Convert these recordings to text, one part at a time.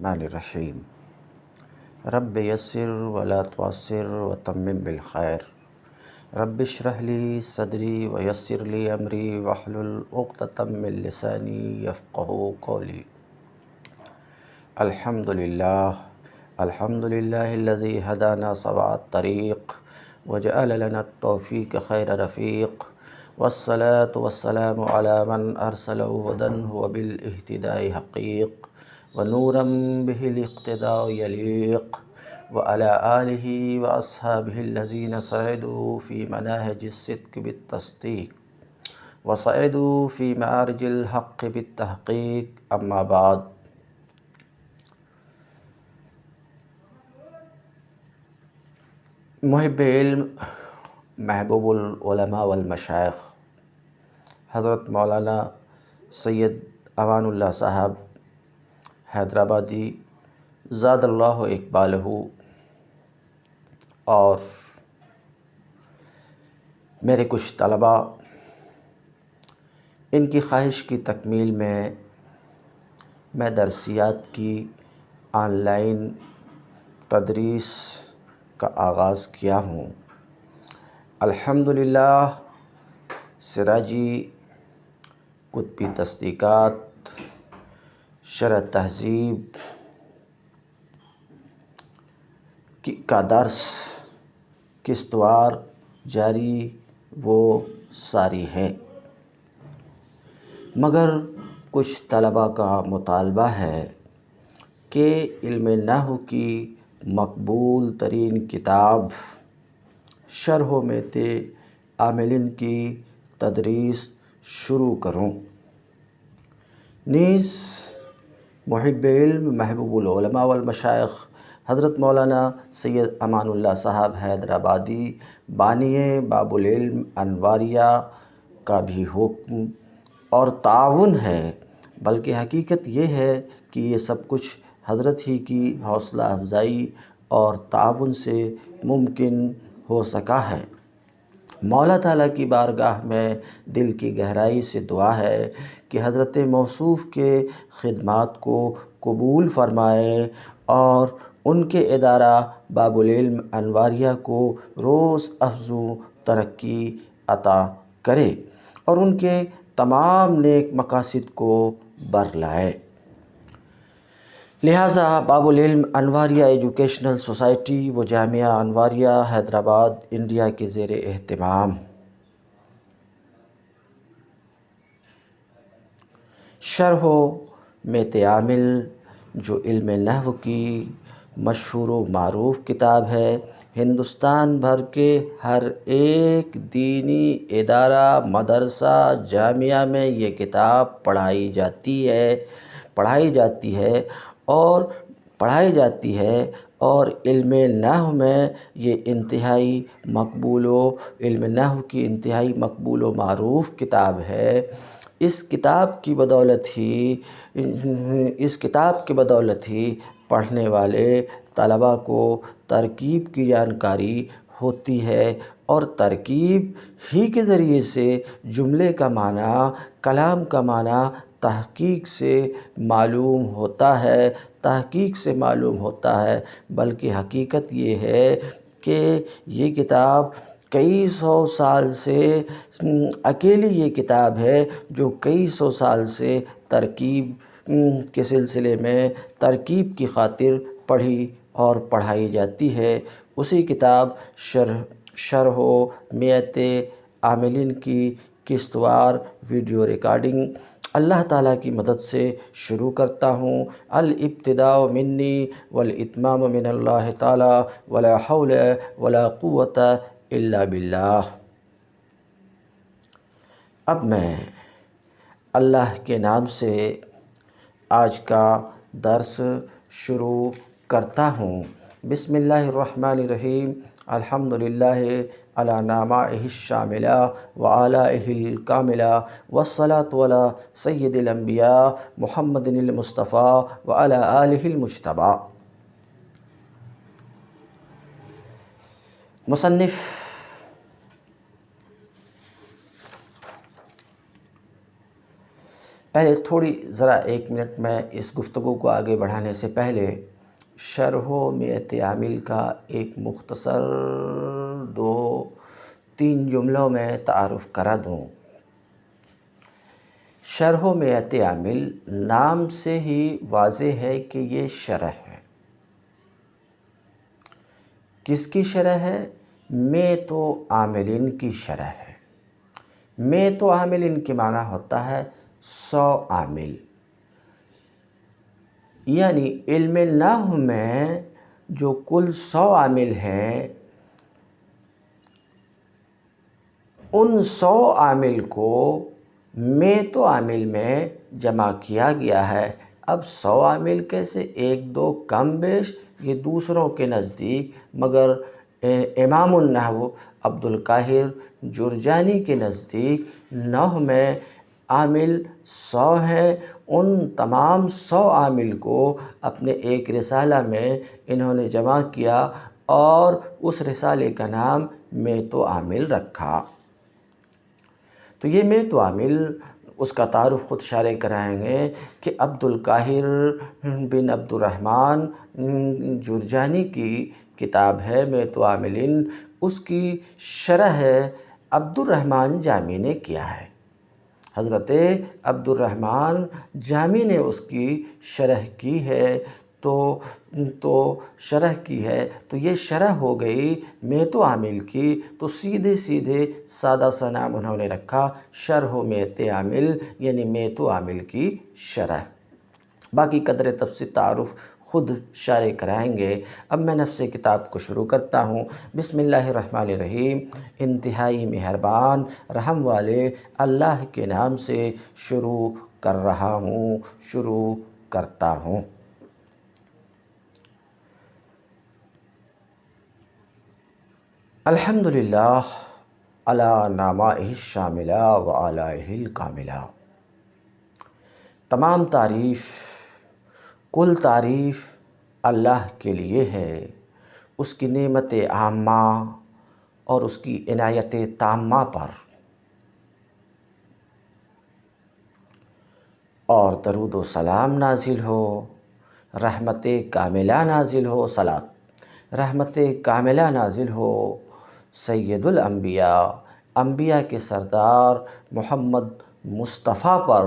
الرحمن الرحیم رب یسر ولا تعسر وتمم بالخیر رب اشرح لی صدری ویسر لی امری واحلل عقدۃ من لسانی یفقہوا قولی۔ الحمد للہ الذی ہدانا سواء الطریق وجعل لنا التوفیق خیر رفیق والصلاة والسلام علی من ارسلہ ہدی وبالاہتداء حقیق ونورا به الاقتداء یلیق وعلی آلہ واصحابہ الذین صعدوا فی مناہج الصدق بالتصدیق وصعدوا فی معارج الحق بالتحقیق، اما بعد۔ محب علم، محبوب العلماء والمشائخ حضرت مولانا سید امان اللہ صاحب حیدرآبادی زاد اللہ اقبالہ اور میرے کچھ طلباء، ان کی خواہش کی تکمیل میں درسیات کی آن لائن تدریس کا آغاز کیا ہوں۔ الحمدللہ سراجی قطبی تصدیقات، شرح تہذیب کا درس قسطوار جاری و ساری ہے، مگر کچھ طلباء کا مطالبہ ہے کہ علم نحو کی مقبول ترین کتاب شرح میت عاملین کی تدریس شروع کروں۔ نیز محب علم، محبوب العلماء والمشائخ حضرت مولانا سید امان اللہ صاحب حیدرآبادی بانی باب العلم انواریہ کا بھی حکم اور تعاون ہے، بلکہ حقیقت یہ ہے کہ یہ سب کچھ حضرت ہی کی حوصلہ افزائی اور تعاون سے ممکن ہو سکا ہے۔ مولا تعالیٰ کی بارگاہ میں دل کی گہرائی سے دعا ہے کہ حضرت موصوف کے خدمات کو قبول فرمائے اور ان کے ادارہ باب العلم انواریہ کو روز افزوں ترقی عطا کرے اور ان کے تمام نیک مقاصد کو بر لائے۔ لہٰذا باب العلم انواریہ ایجوکیشنل سوسائٹی و جامعہ انواریہ حیدرآباد انڈیا کے زیر اہتمام شرح میت عامل، جو علم نحو کی مشہور و معروف کتاب ہے، ہندوستان بھر کے ہر ایک دینی ادارہ، مدرسہ، جامعہ میں یہ کتاب پڑھائی جاتی ہے اور علم نحو میں یہ علم نحو کی انتہائی مقبول و معروف کتاب ہے۔ اس کتاب کی بدولت ہی پڑھنے والے طلباء کو ترکیب کی جانکاری ہوتی ہے اور ترکیب ہی کے ذریعے سے جملے کا معنی، کلام کا معنی تحقیق سے معلوم ہوتا ہے، بلکہ حقیقت یہ ہے کہ یہ کتاب کئی سو سال سے اکیلی یہ کتاب ہے جو کئی سو سال سے ترکیب کے سلسلے میں ترکیب کی خاطر پڑھی اور پڑھائی جاتی ہے۔ اسی کتاب شرح میت عاملین کی قسطوار ویڈیو ریکارڈنگ اللہ تعالیٰ کی مدد سے شروع کرتا ہوں۔ الابتداء منی والاتمام من اللہ تعالیٰ ولا حول ولا قوت الا باللہ۔ اب میں اللہ کے نام سے آج کا درس شروع کرتا ہوں۔ بسم اللہ الرحمن الرحیم۔ الحمدللہ علی نعمائہ الشاملہ وآلائہ الکاملہ والصلاة علی سید الانبیاء محمد المصطفیٰ وعلی آلہ المجتبیٰ۔ مصنف پہلے تھوڑی ذرا 1 منٹ میں اس گفتگو کو آگے بڑھانے سے پہلے شرح و میت عامل کا ایک مختصر 2-3 جملوں میں تعارف کرا دوں۔ شرح و میت عامل نام سے ہی واضح ہے کہ یہ شرح ہے۔ کس کی شرح ہے؟ میت و عاملین کی شرح ہے۔ میت و عاملین کے معنی ہوتا ہے 100 عامل، یعنی علم نحو میں جو کل 100 عامل ہیں، ان 100 عامل کو میت و عامل میں جمع کیا گیا ہے۔ اب 100 عامل کیسے؟ 1-2 کم بیش یہ دوسروں کے نزدیک، مگر امام النحو عبدالقاہر جرجانی کے نزدیک نحو میں عامل 100 ہیں۔ ان تمام 100 عامل کو اپنے ایک رسالہ میں انہوں نے جمع کیا اور اس رسالے کا نام میت و عامل رکھا۔ تو یہ میت و عامل، اس کا تعارف خود شارح کرائیں گے کہ عبدالقاہر بن عبد الرحمن جرجانی کی کتاب ہے میت و عاملین، اس کی شرح عبد الرحمن جامی نے کیا ہے۔ حضرت عبد الرحمن جامی نے اس کی شرح کی ہے، تو شرح کی ہے تو یہ شرح ہو گئی میت و عامل کی، تو سیدھے سادہ سا نام انہوں نے رکھا شرح و میت عامل، یعنی میت و عامل کی شرح۔ باقی قدر تفصیل تعارف خود شارح کرائیں گے۔ اب میں نفس کتاب کو شروع کرتا ہوں۔ بسم اللہ الرحمن الرحیم۔ انتہائی مہربان رحم والے اللہ کے نام سے شروع کر رہا ہوں، شروع کرتا ہوں۔ الحمدللہ علی نعمائہ الشاملہ و آلائہ الکاملہ۔ تمام تعریف، کل تعریف اللہ کے لیے ہے، اس کی نعمت عامہ اور اس کی عنایت تامہ پر، اور درود و سلام نازل ہو، رحمت کاملہ نازل ہو، صلاۃ رحمت کاملہ نازل ہو سید الانبیاء، انبیاء کے سردار محمد مصطفیٰ پر،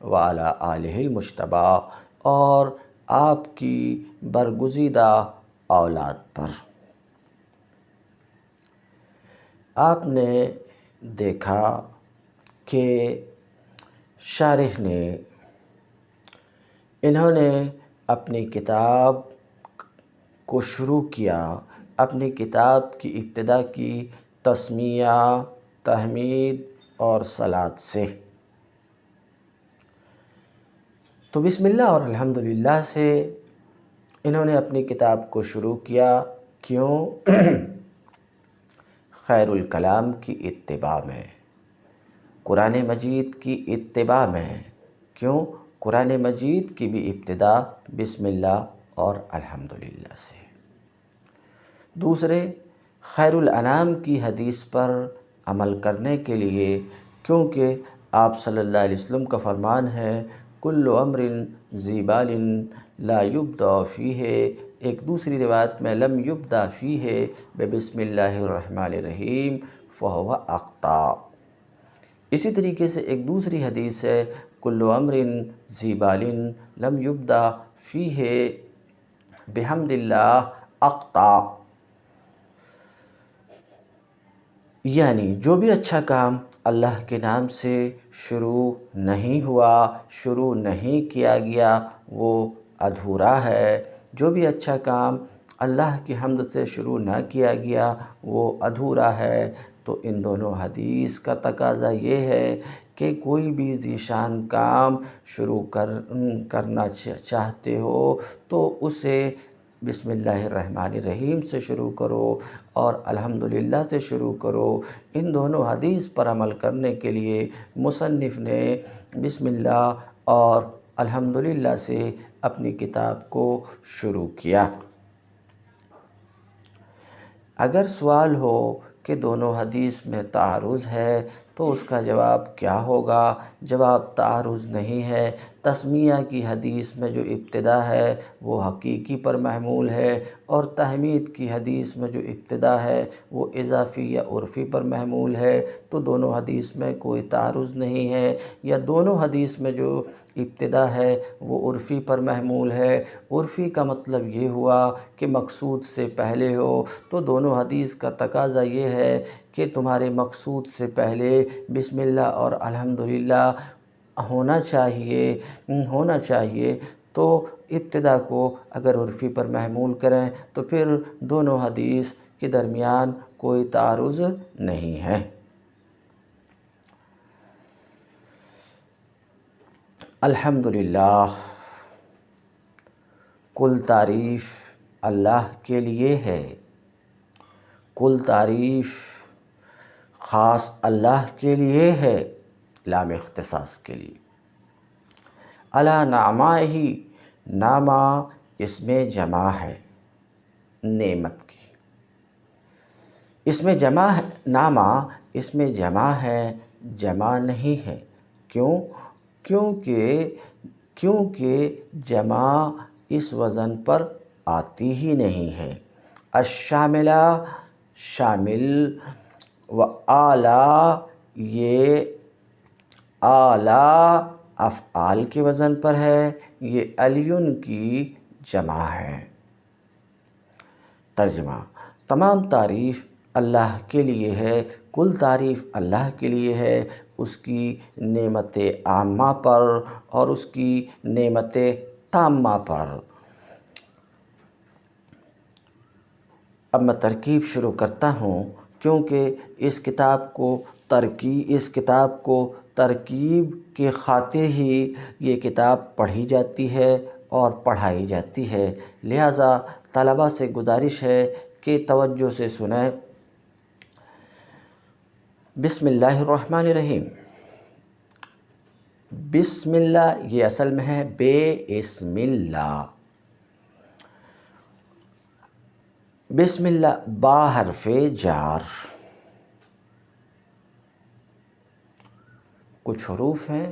وعلی آلہ المجتبیٰ، اور آپ کی برگزیدہ اولاد پر۔ آپ نے دیکھا کہ شارح نے انہوں نے اپنی کتاب کو شروع کیا، اپنی کتاب کی ابتدا کی تسمیہ، تحمید اور صلاۃ سے۔ تو بسم اللہ اور الحمدللہ سے انہوں نے اپنی کتاب کو شروع کیا۔ کیوں؟ خیر الکلام کی اتباع میں، قرآن مجید کی اتباع میں۔ کیوں؟ قرآن مجید کی بھی ابتدا بسم اللہ اور الحمدللہ سے۔ دوسرے، خیر الانام کی حدیث پر عمل کرنے کے لیے، کیونکہ آپ صلی اللہ علیہ وسلم کا فرمان ہے کل امر ذی بال لا یبدأ فیہ، ایک دوسری روایت میں لم یبدأ فیہ بسم اللہ الرحمن الرحیم فہو اخطا۔ اسی طریقے سے ایک دوسری حدیث ہے کل امر ذی بال لم یبدأ فیہ بحمد اللہ اخطا، یعنی جو بھی اچھا کام اللہ کے نام سے شروع نہیں ہوا، شروع نہیں کیا گیا، وہ ادھورا ہے۔ جو بھی اچھا کام اللہ کی حمد سے شروع نہ کیا گیا وہ ادھورا ہے۔ تو ان دونوں حدیث کا تقاضا یہ ہے کہ کوئی بھی ذیشان کام شروع کرنا چاہتے ہو تو اسے بسم اللہ الرحمن الرحیم سے شروع کرو اور الحمدللہ سے شروع کرو۔ ان دونوں حدیث پر عمل کرنے کے لیے مصنف نے بسم اللہ اور الحمدللہ سے اپنی کتاب کو شروع کیا۔ اگر سوال ہو کہ دونوں حدیث میں تعارض ہے تو اس کا جواب کیا ہوگا؟ جواب تعارض نہیں ہے۔ تسمیہ کی حدیث میں جو ابتدا ہے وہ حقیقی پر محمول ہے، اور تحمید کی حدیث میں جو ابتدا ہے وہ اضافی یا عرفی پر محمول ہے۔ تو دونوں حدیث میں کوئی تعارض نہیں ہے، یا دونوں حدیث میں جو ابتدا ہے وہ عرفی پر محمول ہے۔ عرفی کا مطلب یہ ہوا کہ مقصود سے پہلے ہو، تو دونوں حدیث کا تقاضا یہ ہے کہ تمہارے مقصود سے پہلے بسم اللہ اور الحمدللہ ہونا چاہیے۔ تو ابتدا کو اگر عرفی پر محمول کریں تو پھر دونوں حدیث کے درمیان کوئی تعارض نہیں ہے۔ الحمدللہ، کل تعریف اللہ کے لیے ہے، کل تعریف خاص اللہ کے لیے ہے، لام اختصاص کے لیے۔ علی نعمائہ، نعمہ اس میں جمع ہے نعمت کی، اس میں جمع ہے نعمہ، اس میں جمع ہے، جمع نہیں ہے۔ کیونکہ جمع اس وزن پر آتی ہی نہیں ہے۔ الشاملہ، شامل، و اعلیٰ، یہ اعلیٰ افعال کے وزن پر ہے، یہ علیٌ کی جمع ہے۔ ترجمہ: تمام تعریف اللہ کے لیے ہے، کل تعریف اللہ کے لیے ہے، اس کی نعمت عامہ پر اور اس کی نعمت تامہ پر۔ اب میں ترکیب شروع کرتا ہوں، کیونکہ اس کتاب کو ترکیب کی خاطر ہی یہ کتاب پڑھی جاتی ہے اور پڑھائی جاتی ہے، لہٰذا طلباء سے گزارش ہے کہ توجہ سے سنیں۔ بسم اللہ الرحمن الرحیم۔ بسم اللہ یہ اصل میں ہے بے اسم اللہ۔ بسم اللہ با حرف جار، کچھ حروف ہیں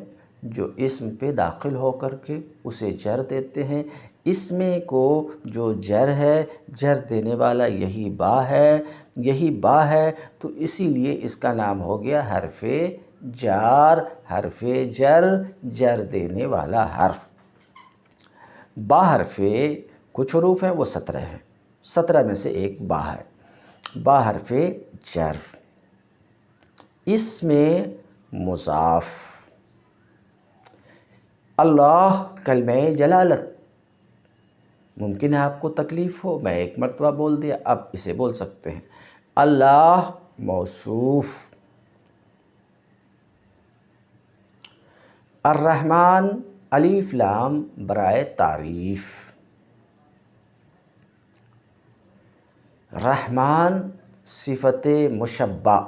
جو اسم پہ داخل ہو کر کے اسے جر دیتے ہیں۔ اسم کو جو جر ہے، جر دینے والا یہی با ہے، تو اسی لیے اس کا نام ہو گیا حرف جار، حرف جر دینے والا حرف۔ با حرف، کچھ حروف ہیں وہ 17 ہیں، 17 میں سے ایک با ہے۔ با حرف جر، اسم مضاف، اللہ کلمہ جلالت۔ ممکن ہے آپ کو تکلیف ہو، میں ایک مرتبہ بول دیا، اب اسے بول سکتے ہیں۔ اللہ موصوف، الرحمن الف لام برائے تعریف، رحمان صفت مشبہ،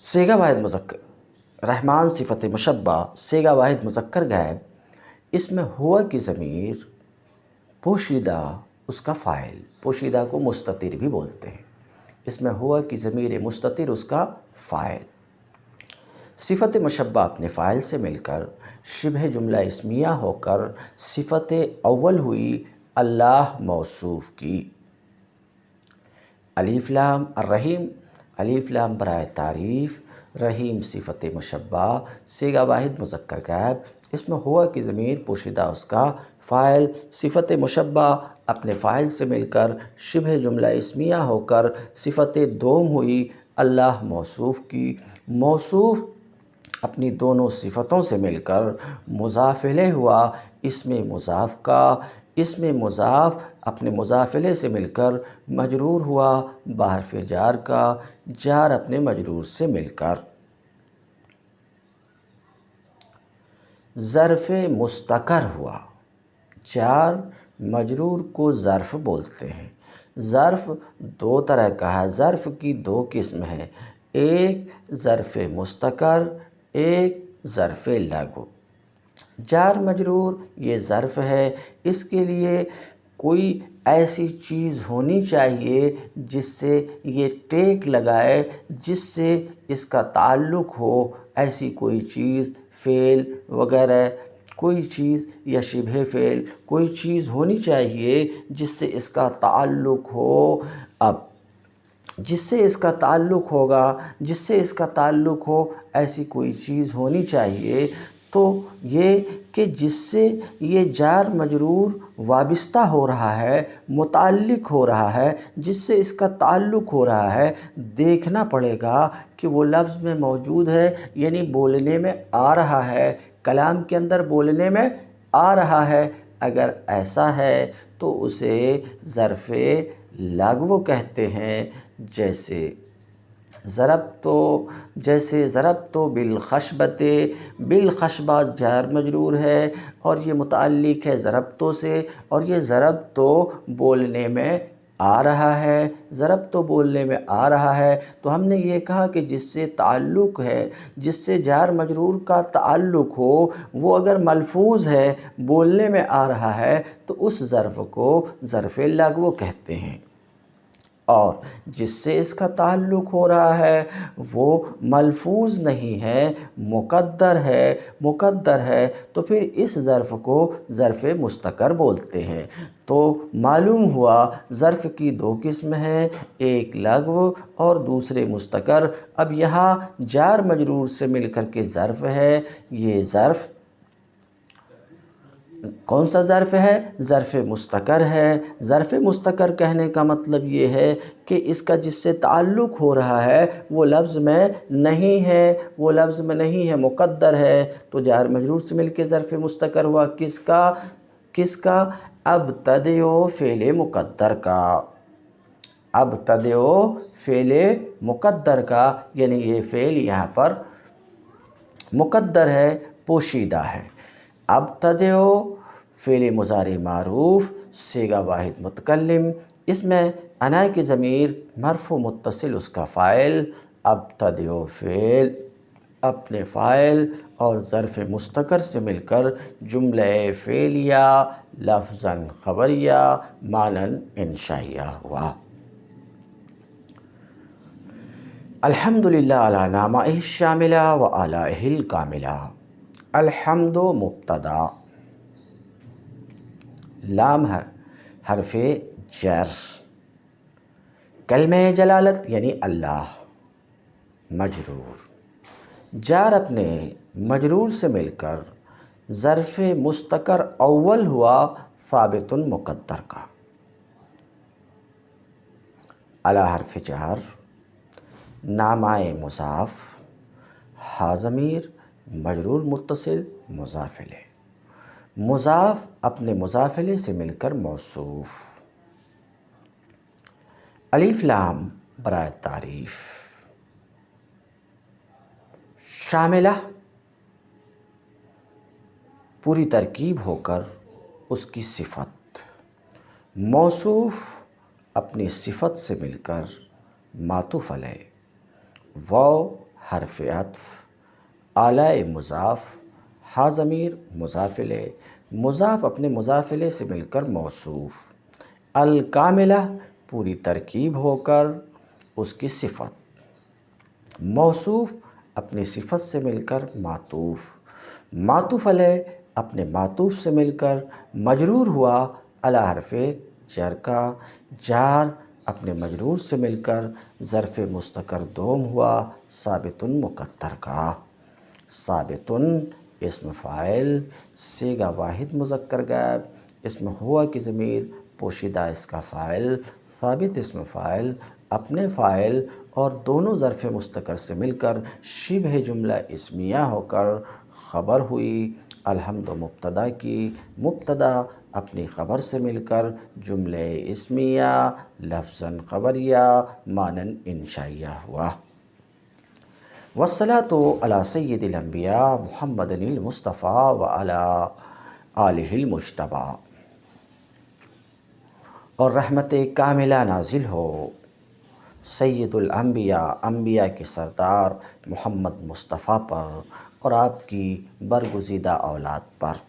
صیغہ واحد مذکر، رحمان صفت مشبہ، صیغہ واحد مذکر غائب، اس میں ہوا کی ضمیر، پوشیدہ اس کا فاعل، پوشیدہ کو مستتر بھی بولتے ہیں، اس میں ہوا کی ضمیر مستتر اس کا فاعل۔ صفت مشبہ اپنے فاعل سے مل کر شبہ جملہ اسمیہ ہو کر صفت اول ہوئی اللہ موصوف کی۔ الف لام الرحیم، الف لام برائے تعریف، رحیم صفت مشبہ، صیغہ واحد مذکر غائب، اس میں ہوا کی ضمیر پوشیدہ اس کا فاعل، صفت مشبہ اپنے فاعل سے مل کر شبہ جملہ اسمیہ ہو کر صفت دوم ہوئی اللہ موصوف کی۔ موصوف اپنی دونوں صفتوں سے مل کر مضاف الیہ ہوا اسم مضاف کا، اسم مضاف اپنے مضاف الیہ سے مل کر مجرور ہوا بحرف جار کا، جار اپنے مجرور سے مل کر۔ ظرف مستقر ہوا، جار مجرور کو ظرف بولتے ہیں۔ ظرف دو طرح کا ہے، ظرف کی دو قسم ہیں، ایک ظرف مستقر، ایک ظرف لغو۔ جار مجرور یہ ظرف ہے، اس کے لیے کوئی ایسی چیز ہونی چاہیے جس سے یہ ٹیک لگائے، جس سے اس کا تعلق ہو، ایسی کوئی چیز، فعل وغیرہ کوئی چیز یا شبہ فعل کوئی چیز ہونی چاہیے جس سے اس کا تعلق ہو۔ اب جس سے اس کا تعلق ہوگا، جس سے اس کا تعلق ہو، ایسی کوئی چیز ہونی چاہیے، تو یہ کہ جس سے یہ جار مجرور وابستہ ہو رہا ہے، متعلق ہو رہا ہے، جس سے اس کا تعلق ہو رہا ہے، دیکھنا پڑے گا کہ وہ لفظ میں موجود ہے، یعنی بولنے میں آ رہا ہے، کلام کے اندر بولنے میں آ رہا ہے۔ اگر ایسا ہے تو اسے ظرف لغو کہتے ہیں، جیسے ضربت بالخشبۃ، بالخشبہ جار مجرور ہے اور یہ متعلق ہے ضربتو سے، اور یہ ضربتو بولنے میں آ رہا ہے، ضربتو بولنے میں آ رہا ہے، تو ہم نے یہ کہا کہ جس سے تعلق ہے، جس سے جار مجرور کا تعلق ہو، وہ اگر ملفوظ ہے، بولنے میں آ رہا ہے، تو اس ظرف کو ظرف لغو کہتے ہیں، اور جس سے اس کا تعلق ہو رہا ہے وہ ملفوظ نہیں ہے، مقدر ہے، تو پھر اس ظرف کو ظرف مستقر بولتے ہیں۔ تو معلوم ہوا ظرف کی دو قسم ہیں، ایک لغو اور دوسرے مستقر۔ اب یہاں جار مجرور سے مل کر کے ظرف ہے، یہ ظرف کون سا ظرف ہے؟ ظرف مستقر ہے۔ ظرف مستقر کہنے کا مطلب یہ ہے کہ اس کا جس سے تعلق ہو رہا ہے وہ لفظ میں نہیں ہے، مقدر ہے، تو جار مجرور سے مل کے ظرف مستقر ہوا، کس کا؟ ابتدئ فعل مقدر کا، ابتدئ فعل مقدر کا، یعنی یہ فعل یہاں پر مقدر ہے، پوشیدہ ہے۔ ابتدئ فعل مضارع معروف، صیغہ واحد متکلم، اس میں انا کی ضمیر مرفوع متصل اس کا فاعل، ابتدئ فعل اپنے فاعل اور ظرف مستقر سے مل کر جملہ فعلیہ، لفظاً خبریہ، معناً انشائیہ ہوا۔ الحمدللہ علی نعمائہ الشاملہ و آلائہ الکاملہ۔ الحمد مبتدا، لام حرف جر، کلمہ جلالت یعنی اللہ، مجرور، جار اپنے مجرور سے مل کر ظرف مستقر اول ہوا ثابت مقدر کا، علی حرف جر، نامۂ مضاف، ہا ضمیر مجرور متصل مضاف الیہ، مضاف اپنے مضاف الیہ سے مل کر موصوف، الف لام برائے تعریف، شاملہ پوری ترکیب ہو کر اس کی صفت، موصوف اپنی صفت سے مل کر معطوف علیہ، واو حرف عطف، اعلی مضاف، ہا ضمیر مضاف الیہ، مضاف اپنے مضاف الیہ سے مل کر موصوف، الکاملہ پوری ترکیب ہو کر اس کی صفت، موصوف اپنی صفت سے مل کر معطوف، معطوف علیہ اپنے معطوف سے مل کر مجرور ہوا علی حرف جر کا، جار اپنے مجرور سے مل کر ظرف مستقر دوم ہوا ثابت مقدر کا، ثابت اسم فاعل، صیغہ واحد مذکر غائب، اسم ہوا کی ضمیر پوشیدہ اس کا فاعل، ثابت اسم فاعل اپنے فاعل اور دونوں ظرف مستقر سے مل کر شبہ جملہ اسمیہ ہو کر خبر ہوئی، الحمد مبتدا کی، مبتدا اپنی خبر سے مل کر جملہ اسمیہ، لفظاً خبریہ، معناً انشائیہ ہوا۔ والصلاة علی سید الانبیاء محمد المصطفیٰ وعلی آلہ المجتبیٰ، اور رحمت کاملہ نازل ہو سید الانبیاء، انبیاء کے سردار محمد مصطفیٰ پر اور آپ کی برگزیدہ اولاد پر۔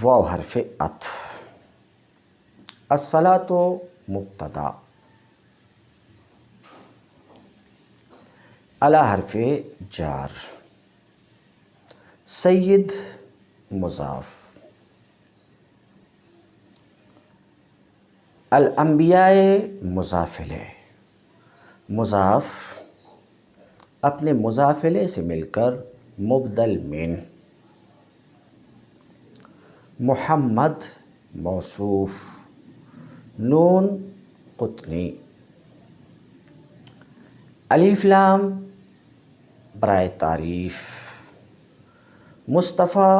واو حرف عطف، الصلاۃ مبتدا، علی حرف جار، سید مضاف، الانبیاء مضاف الیہ، مضاف اپنے مضاف الیہ سے مل کر مبدل من، محمد موصوف، نون قطنی، الف لام برائے تعریف، مصطفیٰ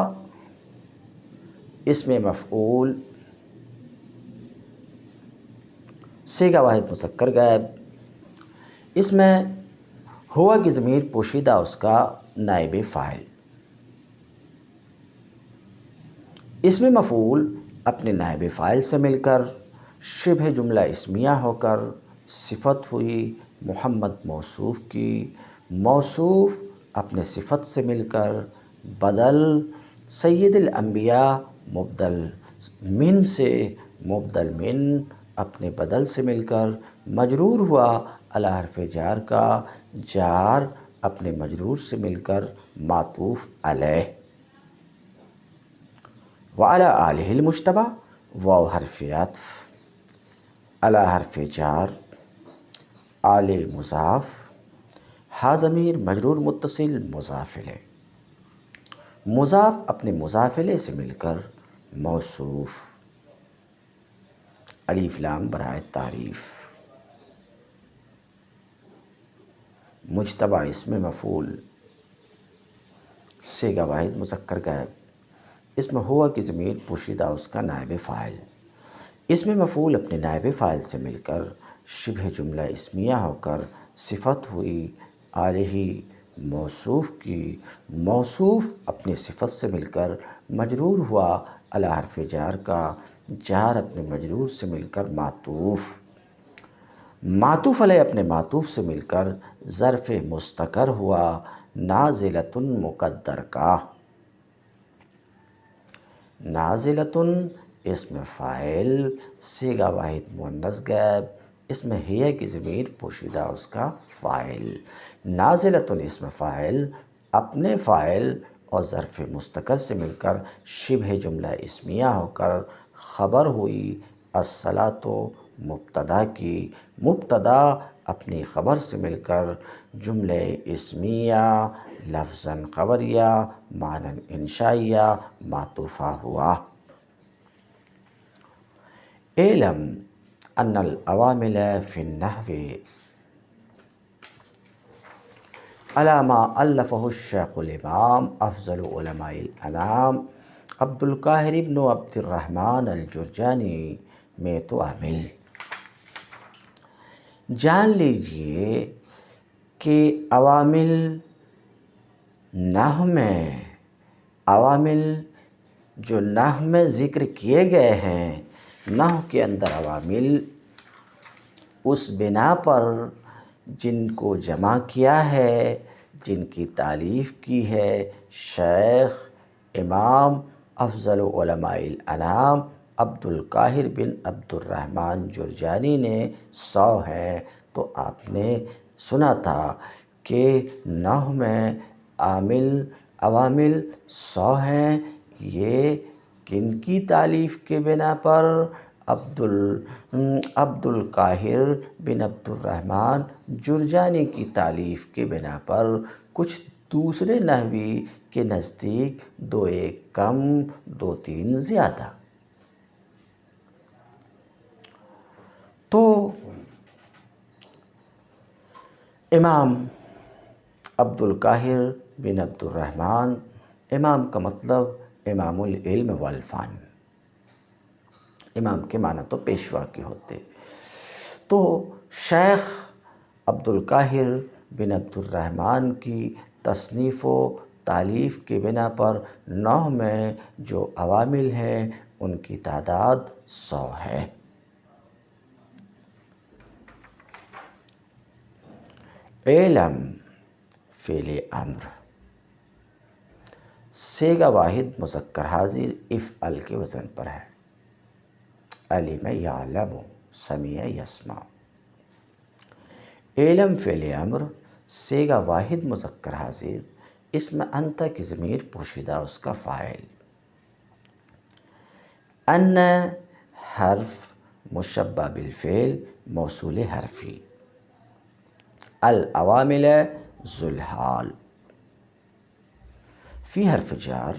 اسم مفعول، صیغہ واحد مذکر غائب، اس میں ہوا کی ضمیر پوشیدہ اس کا نائب فاعل، اسم مفعول اپنے نائب فاعل سے مل کر شبہ جملہ اسمیہ ہو کر صفت ہوئی محمد موصوف کی، موصوف اپنے صفت سے مل کر بدل سید الانبیاء، مبدل من سے مبدل من اپنے بدل سے مل کر مجرور ہوا علی حرف جار کا، جار اپنے مجرور سے مل کر معطوف علیہ، وعلی آلہ المجتبی، واو حرف عطف، علی حرف جار، آل مضاف، ہا ضمیر مجرور متصل مضاف الیہ، مضاف اپنے مضاف الیہ سے مل کر موصوف، الف لام برائے تعریف، مجتبی اسم مفعول، صیغہ واحد مذکر غائب، اس میں ہوا کی ضمیر پوشیدہ اس کا نائب فاعل، اسم مفعول اپنے نائب فاعل سے مل کر شبہ جملہ اسمیہ ہو کر صفت ہوئی آلہ موصوف کی، موصوف اپنی صفت سے مل کر مجرور ہوا علی حرف جار کا، جار اپنے مجرور سے مل کر معطوف، معطوف علیہ اپنے معطوف سے مل کر ظرف مستقر ہوا نازلۃ مقدر کا، نازلۃ اسم فاعل، صیغہ واحد مؤنث غائب، اس میں ہی کی ضمیر پوشیدہ اس کا فاعل، نازلۃ اسم فاعل اپنے فاعل اور ظرف مستقر سے مل کر شبہ جملہ اسمیہ ہو کر خبر ہوئی الصلاۃ مبتدا کی، مبتدا اپنی خبر سے مل کر جملہ اسمیہ لفظاً خبریہ معنی انشائیہ معطوفہ ہوا، اعلم ان العوامل فی النحو علی ما الفہ الشیخ الامام افضل علماء الانام عبد القاہر بن عبد الرحمن الجرجانی میں تو عامل، جان لیجئے کہ عوامل نحو میں، عوامل جو نحو میں ذکر کیے گئے ہیں، نحو کے اندر عوامل اس بنا پر جن کو جمع کیا ہے، جن کی تالیف کی ہے شیخ امام افضل علماء الانام عبد القاہر بن عبد الرحمن جرجانی نے 100 ہیں، تو آپ نے سنا تھا کہ نحو میں عوامل 100 ہیں، یہ کن کی تالیف کے بنا پر؟ عبد القاہر بن عبد الرحمن جرجانی کی تالیف کے بنا پر، کچھ دوسرے نحوی کے نزدیک 2 1 کم 2 3 زیادہ، تو امام عبد القاہر بن عبد الرحمن، امام کا مطلب امام العلم والفن، امام کے معنی تو پیشوا کے ہوتے، تو شیخ عبد القاہر بن عبد الرحمن کی تصنیف و تالیف کے بنا پر نحو میں جو عوامل ہیں ان کی تعداد 100 ہے۔ علم فعل امر، سیگا واحد مذکر حاضر افعل کے وزن پر ہے۔ علم یعلم، سمیع یسمع۔ علم فعل امر، سیگا واحد مذکر حاضر، اسم انت کی ضمیر پوشیدہ اس کا فاعل۔ ان حرف مشبہ بالفعل موصول حرفی۔ العوامل ذو الحال۔ فی حرف جار،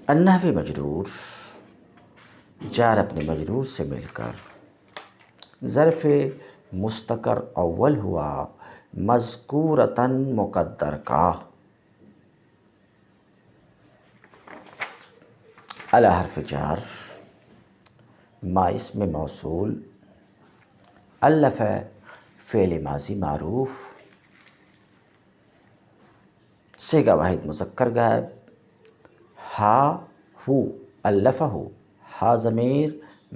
النحو مجرور، جار اپنے مجرور سے مل کر ظرف مستقر اول ہوا مذکورتاً مقدر کا۔ علی حرف جار، ما اسم موصول، الف فعل ماضی معروف، صیغہ واحد مذکر غائب، ہا ہو الفہ، ہا ضمیر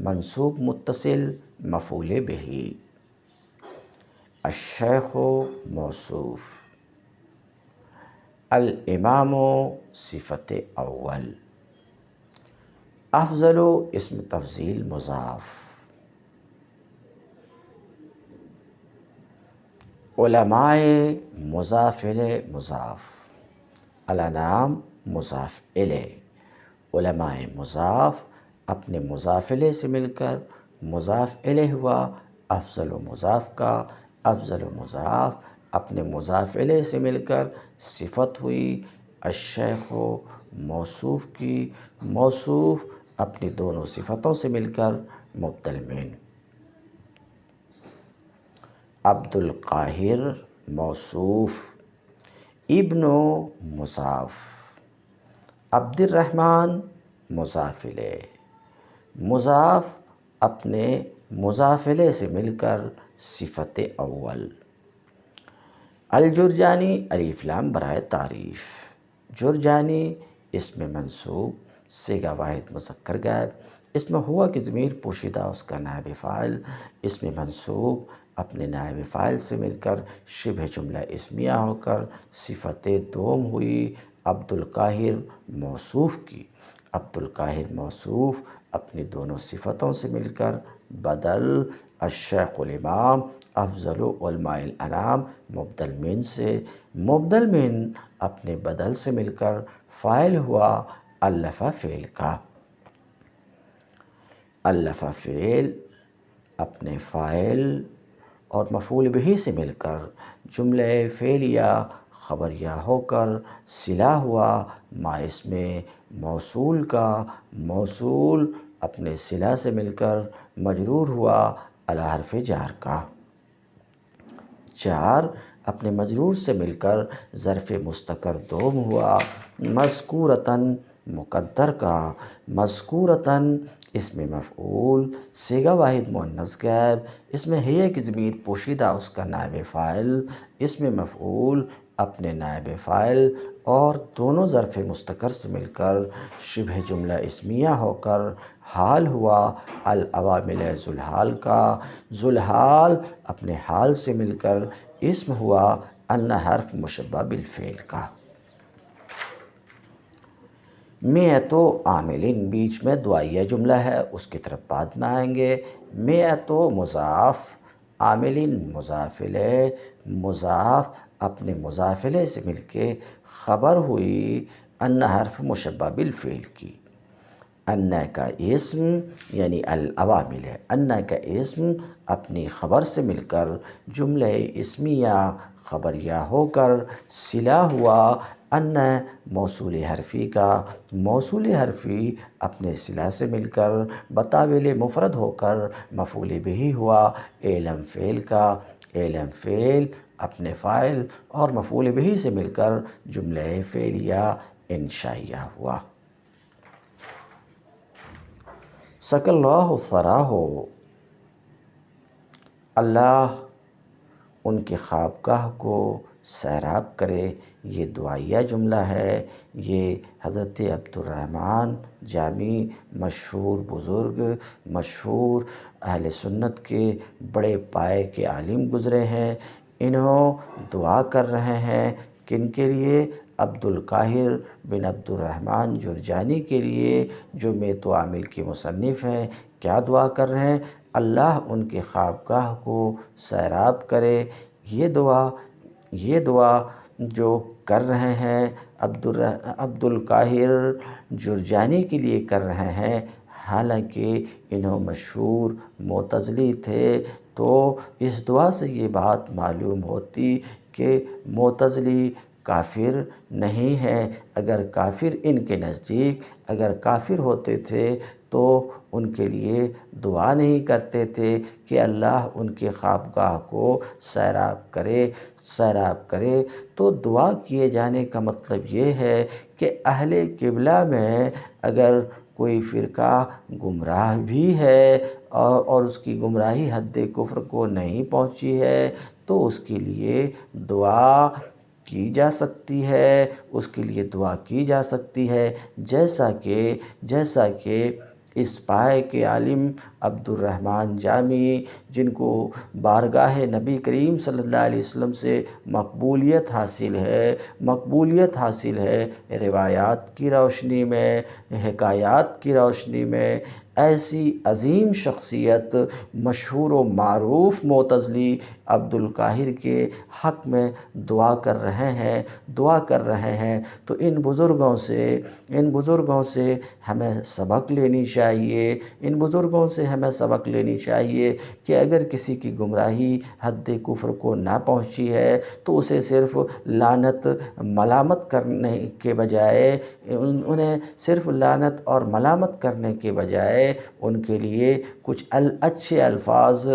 منصوب متصل مفعول بہ، الشیخ موصوف، الامام صفت اول، افضل اسم تفضیل مضاف، علماء مضاف الیہ مضاف، الانام مضاف الیہ، علماء مضاف اپنے مضاف الیہ سے مل کر مضاف الیہ ہوا، افضل و مضاف کا، افضل و مضاف اپنے مضاف الیہ سے مل کر صفت ہوئی، الشیخ موصوف کی، موصوف اپنی دونوں صفتوں سے مل کر مبدل من، عبد القاہر موصوف، ابن مضاف، عبد الرحمن مضاف الیہ، مضاف اپنے مضاف الیہ سے مل کر صفت اول، الجرجانی الف لام برائے تعریف، جرجانی اسم منصوب، صیغہ واحد مذکر غائب، اس میں ہوا کی ضمیر پوشیدہ اس کا نائب فاعل، اسم منصوب اپنے نائب فاعل سے مل کر شبہ جملہ اسمیہ ہو کر صفت دوم ہوئی، عبد القاہر موصوف کی، عبد القاہر موصوف اپنی دونوں صفتوں سے مل کر بدل، الشیخ الامام افضل علماء الانام مبدل من سے، مبدل من اپنے بدل سے مل کر فاعل ہوا الف فعل کا، الف فعل اپنے فاعل اور مفعول بہ سے مل کر جملہ فعلیہ خبریہ ہو کر صلہ ہوا ما اسم موصول کا، موصول اپنے صلہ سے مل کر مجرور ہوا علی حرف جار کا، جار اپنے مجرور سے مل کر ظرف مستقر دوم ہوا مذکورتاً مقدر کا، مذکورتاً اسم مفعول، صیغہ واحد مؤنث غائب، اس میں ہے کی ضمیر پوشیدہ اس کا نائب فاعل، اسم مفعول اپنے نائب فاعل اور دونوں ظرف مستقر سے مل کر شبہ جملہ اسمیہ ہو کر حال ہوا العوامل ذو الحال کا، ذو الحال اپنے حال سے مل کر اسم ہوا ان حرف مشبہ بالفعل کا۔ مئۃ عامل بیچ میں دعائیہ جملہ ہے، اس کی طرف بعد میں آئیں گے۔ مئۃ مضاف، عامل مضاف الیہ، مضاف اپنے مضاف الیہ سے مل کے خبر ہوئی ان حرف مشبہ بالفعل کی، ان کا اسم یعنی العوامل ہے، ان کا اسم اپنی خبر سے مل کر جملہ اسمیہ خبریہ ہو کر صلہ ہوا ان موصول حرفی کا، موصول حرفی اپنے صلہ سے مل کر بطاول مفرد ہو کر مفعول بہ ہوا علم فعل کا، علم فعل اپنے فاعل اور مفعول بہ سے مل کر جملہ فعلیہ انشائیہ ہوا۔ سک اللہ ثراہ، اللہ ان کے خوابگاہ کو سیراب کرے، یہ دعائیہ جملہ ہے۔ یہ حضرت عبد الرحمن جامی مشہور بزرگ، مشہور اہل سنت کے بڑے پائے کے عالم گزرے ہیں، انہوں دعا کر رہے ہیں کن کے لیے؟ عبد القاہر بن عبد الرحمن جرجانی کے لیے جو میت و عامل کے مصنف ہیں، کیا دعا کر رہے ہیں؟ اللہ ان کے خوابگاہ کو سیراب کرے۔ یہ دعا جو کر رہے ہیں عبد القاہر جرجانی کے لیے کر رہے ہیں، حالانکہ انہوں مشہور معتزلی تھے، تو اس دعا سے یہ بات معلوم ہوتی کہ معتزلی کافر نہیں ہے۔ اگر کافر ان کے نزدیک اگر کافر ہوتے تھے تو ان کے لیے دعا نہیں کرتے تھے کہ اللہ ان کے خوابگاہ کو سیراب کرے۔ تو دعا کیے جانے کا مطلب یہ ہے کہ اہل قبلہ میں اگر کوئی فرقہ گمراہ بھی ہے اور اس کی گمراہی حد کفر کو نہیں پہنچی ہے تو اس کے لیے دعا کی جا سکتی ہے، جیسا کہ اس پائے کے عالم عبد الرحمن جامی، جن کو بارگاہ نبی کریم صلی اللہ علیہ وسلم سے مقبولیت حاصل ہے روایات کی روشنی میں، حکایات کی روشنی میں، ایسی عظیم شخصیت مشہور و معروف معتزلی عبد القاہر کے حق میں دعا کر رہے ہیں تو ان بزرگوں سے ہمیں سبق لینی چاہیے کہ اگر کسی کی گمراہی حد کفر کو نہ پہنچی ہے تو اسے صرف لعنت ملامت کرنے کے بجائے انہیں صرف لعنت اور ملامت کرنے کے بجائے ان کے لیے کچھ اچھے الفاظ،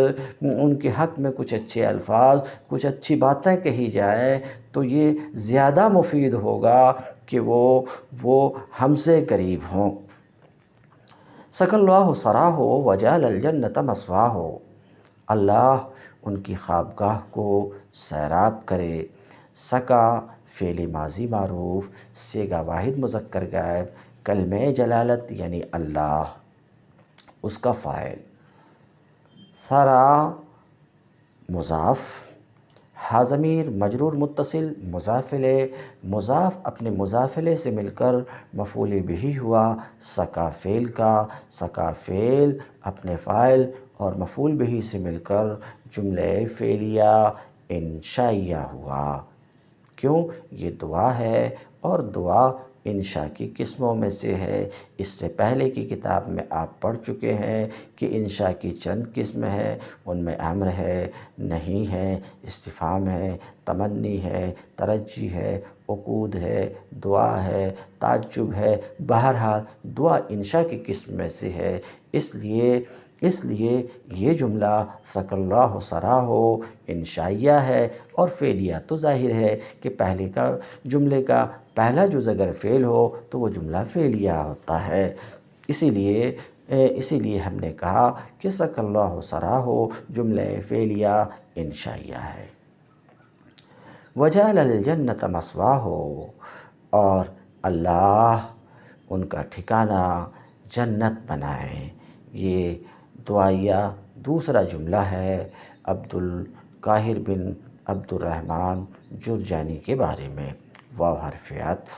ان کے حق میں کچھ اچھے الفاظ، کچھ اچھی باتیں کہی جائیں تو یہ زیادہ مفید ہوگا کہ وہ ہم سے قریب ہوں۔ سق اللہ ثراہ وجعل الجنۃ مثواہ، اللہ ان کی خوابگاہ کو سیراب کرے۔ سقا فعل ماضی معروف، صیغہ واحد مذکر غائب، کلمہ جلالت یعنی اللہ، اس کا فاعل۔ ثرا مضاف، ہا ضمیر مجرور متصل، مضاف اپنے مضافلے سے مل کر مفعول بہ ہوا۔ سقا فعل اپنے فاعل اور مفعول بہ سے مل کر جملہ فعلیہ انشائیہ ہوا۔ کیوں؟ یہ دعا ہے اور دعا انشاء کی قسموں میں سے ہے۔ اس سے پہلے کی کتاب میں آپ پڑھ چکے ہیں کہ انشاء کی چند قسم ہیں، ان میں امر ہے، نہیں ہے، استفہام ہے، تمنی ہے، ترجی ہے، عقود ہے، دعا ہے، تعجب ہے۔ بہرحال دعا انشاء کی قسم میں سے ہے، اس لیے یہ جملہ سق اللہ ثراہ انشائیہ ہے، اور فعلیہ تو ظاہر ہے کہ جملے کا پہلا جز اگر فعل ہو تو وہ جملہ فعلیہ ہوتا ہے۔ اسی لیے ہم نے کہا کہ سق اللہ ثراہ جملہ فعلیہ انشائیہ ہے۔ وجعل الجنۃ مثواہ، اور اللہ ان کا ٹھکانہ جنت بنائیں۔ یہ دعائیہ دوسرا جملہ ہے عبد القاہر بن عبد الرحمن جرجانی کے بارے میں۔ واو حرف عطف۔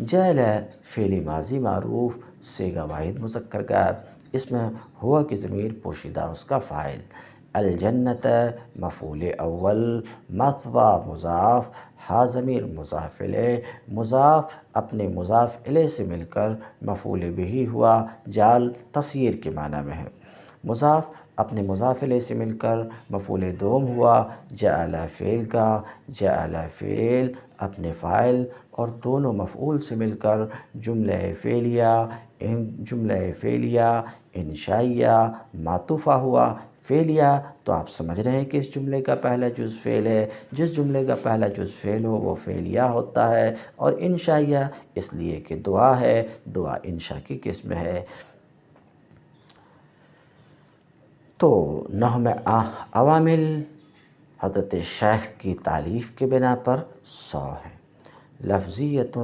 جعل فعل ماضی معروف، صیغہ واحد مذکر غائب، اس میں ہوا کی ضمیر پوشیدہ اس کا فاعل۔ الجنت مفعول اول، مثوی مضاف، ہا ضمیر مضاف الیہ، مضاف اپنے مضاف الیہ سے مل کر مفعول بہ ہوا۔ جعل تصغیر کے معنی میں ہے، مضاف اپنے مضاف الیہ سے مل کر مفعول دوم ہوا۔ جعل فعل اپنے فاعل اور دونوں مفعول سے مل کر جملہ فعلیہ انشائیہ معطوفہ ہوا۔ فعلیہ تو آپ سمجھ رہے ہیں کہ اس جملے کا پہلا جز فعل ہے، جس جملے کا پہلا جز فعل ہو وہ فعلیہ ہوتا ہے، اور انشائیہ اس لیے کہ دعا ہے، دعا انشاء کی قسم ہے۔ تو نحو میں عوامل حضرت شیخ کی تالیف کے بنا پر 100 ہیں، لفظیۃ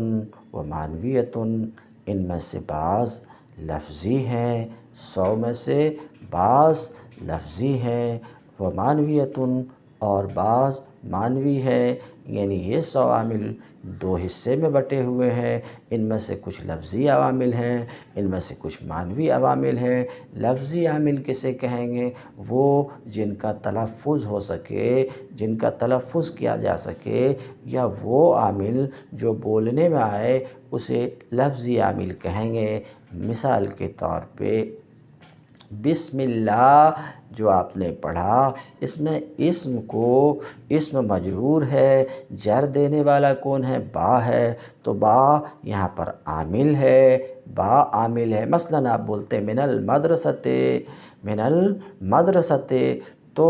و معنویۃ، ان میں سے بعض لفظی ہیں، 100 میں سے بعض لفظی ہیں، و معنویۃ اور بعض معنوی ہے، یعنی یہ 100 عامل 2 حصے میں بٹے ہوئے ہیں، ان میں سے کچھ لفظی عوامل ہیں، ان میں سے کچھ معنوی عوامل ہیں۔ لفظی عامل کسے کہیں گے؟ وہ جن کا تلفظ ہو سکے، جن کا تلفظ کیا جا سکے، یا وہ عامل جو بولنے میں آئے اسے لفظی عامل کہیں گے۔ مثال کے طور پہ بسم اللہ جو آپ نے پڑھا، اس میں اسم مجرور ہے، جر دینے والا کون ہے؟ با ہے، تو با یہاں پر عامل ہے، با عامل ہے۔ مثلاً آپ بولتے ہیں من المدرسۃ، تو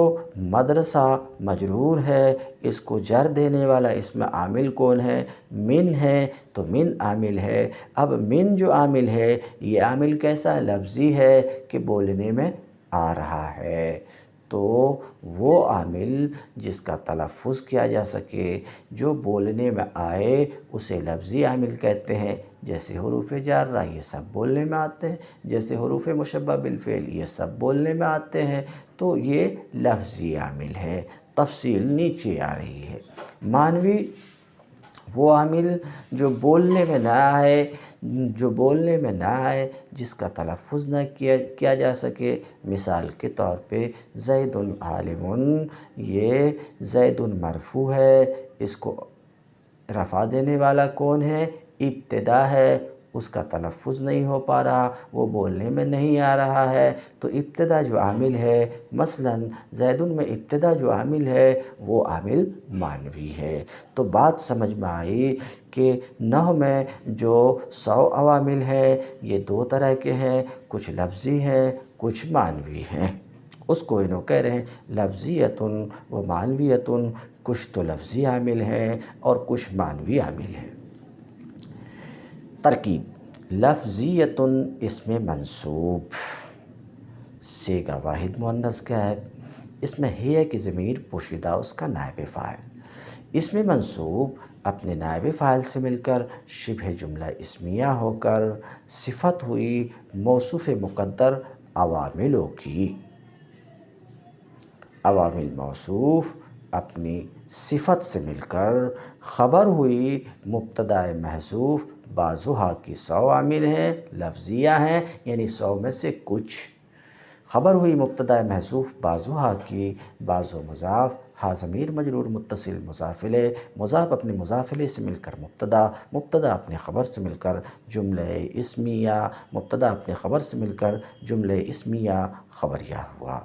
مدرسہ مجرور ہے، اس کو جر دینے والا اس میں عامل کون ہے؟ من ہے، تو من عامل ہے۔ اب من جو عامل ہے، یہ عامل کیسا ہے؟ لفظی ہے کہ بولنے میں آ رہا ہے، تو وہ عامل جس کا تلفظ کیا جا سکے، جو بولنے میں آئے، اسے لفظی عامل کہتے ہیں۔ جیسے حروف جارہ یہ سب بولنے میں آتے ہیں، جیسے حروف مشبہ بالفعل یہ سب بولنے میں آتے ہیں، تو یہ لفظی عامل ہے۔ تفصیل نیچے آ رہی ہے۔ معنوی وہ عامل جو بولنے میں نہ آئے، جس کا تلفظ نہ کیا جا سکے۔ مثال کے طور پہ زید عالم، یہ زید مرفوع ہے، اس کو رفع دینے والا کون ہے؟ ابتدا ہے، اس کا تلفظ نہیں ہو پا رہا، وہ بولنے میں نہیں آ رہا ہے، تو ابتدا جو عامل ہے، مثلاً زید میں ابتدا جو عامل ہے وہ عامل معنوی ہے۔ تو بات سمجھ میں آئی کہ نحو میں جو 100 عوامل ہیں، یہ 2 طرح کے ہیں، کچھ لفظی ہیں، کچھ معنوی ہیں۔ اس کو انہوں کہہ رہے ہیں لفظیتن و معنویتن، کچھ تو لفظی عامل ہیں اور کچھ معنوی عامل ہیں۔ ترکیب: لفظیتن اسم منصوب، صیغہ واحد مؤنث غائب، اس میں ہے کی ضمیر پوشیدہ اس کا نائب فاعل۔ اسم منصوب اپنے نائب فاعل سے مل کر شبہ جملہ اسمیہ ہو کر صفت ہوئی موصوف مقدر عواملوں کی۔ عوامل موصوف اپنی صفت سے مل کر خبر ہوئی مبتدا محذوف بعضھا کی 100 عامل ہیں، لفظیہ ہیں، یعنی 100 میں سے کچھ۔ خبر ہوئی مبتدا محذوف بعضھا کی، بعض مضاف، ہا ضمیر مجرور متصل مضاف الیہ، مضاف اپنے مضاف الیہ سے مل کر مبتدا، مبتدا اپنے خبر سے مل کر جملہ اسمیہ، مبتدا اپنے خبر سے مل کر جملہ اسمیہ خبریہ ہوا۔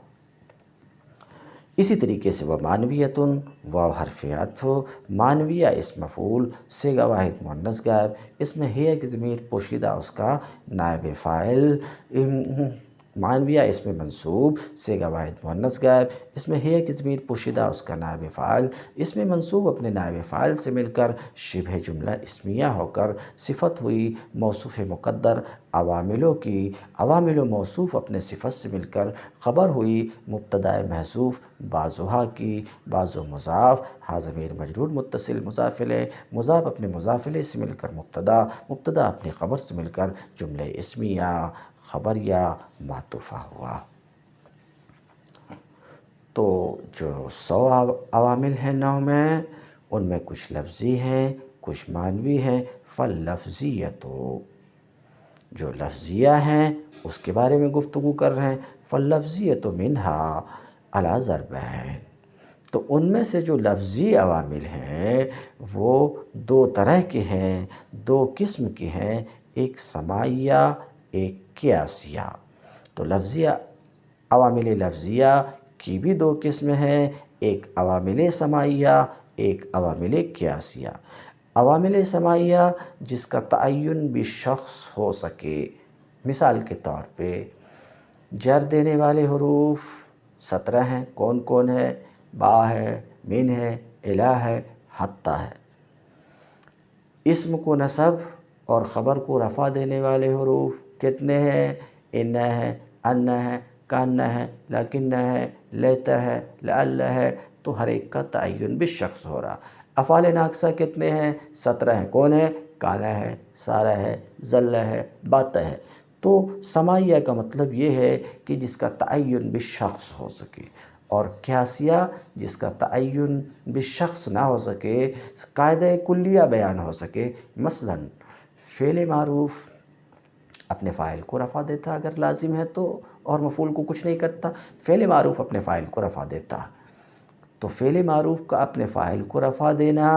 اسی طریقے سے وہ معنویتن، واو حرف عطف، معنویہ اسم مفعول، صیغہ واحد مؤنث غائب، اس میں ہے کی ضمیر پوشیدہ اس کا نائب فاعل۔ معنویہ اسم منصوب، صیغہ واحد مؤنث غائب، اس میں ہے کی ضمیر پوشیدہ اس کا نائب فاعل۔ اسم منصوب اپنے نائب فاعل سے مل کر شبہ جملہ اسمیہ ہو کر صفت ہوئی موصوف مقدر عواملوں کی۔ عوامل و موصوف اپنے صفت سے مل کر خبر ہوئی مبتدا محذوف بعضھا کی، بعض مضاف، ہا ضمیر مجرور متصل مضاف الیہ، مضاف اپنے مضاف الیہ سے مل کر مبتدا، مبتدا اپنے خبر سے مل کر جملہ اسمیہ خبریہ معطوفہ ہوا۔ تو جو 100 عوامل ہیں نحو میں، ان میں کچھ لفظی ہیں، کچھ معنوی ہیں۔ فاللفظیۃ، جو لفظیہ ہیں اس کے بارے میں گفتگو کر رہے ہیں۔ فاللفظیۃ منہا علی ضربین، تو ان میں سے جو لفظی عوامل ہیں وہ 2 طرح کے ہیں، 2 قسم کے ہیں، ایک سماعیہ، ایک قیاسیہ۔ تو لفظی عوامل لفظیہ کی بھی 2 قسم ہیں، ایک عوامل سماعیہ، ایک عوامل قیاسیہ۔ عوامل سماعیہ جس کا تعین بھی شخص ہو سکے۔ مثال کے طور پہ جر دینے والے حروف 17 ہیں، کون کون ہے؟ با ہے، من ہے، الہ ہے، حتی ہے۔ اسم کو نصب اور خبر کو رفع دینے والے حروف کتنے ہیں؟ ان ہے، ان ہے، کان ہے، لیکن ہے، لیت ہے، لعل ہے، تو ہر ایک کا تعین بھی شخص ہو رہا۔ افعال ناقصہ کتنے ہیں؟ 17 ہیں، کون ہے؟ کانا ہے، سارا ہے، ظل ہے، بات ہے۔ تو سماعیہ کا مطلب یہ ہے کہ جس کا تعین بھی شخص ہو سکے۔ اور قیاسیہ جس کا تعین بالشخص نہ ہو سکے، قاعدہ کلیہ بیان ہو سکے۔ مثلا فعل معروف اپنے فاعل کو رفع دیتا اگر لازم ہے تو، اور مفعول کو کچھ نہیں کرتا۔ فعل معروف اپنے فاعل کو رفع دیتا، تو فعل معروف کا اپنے فاعل کو رفع دینا،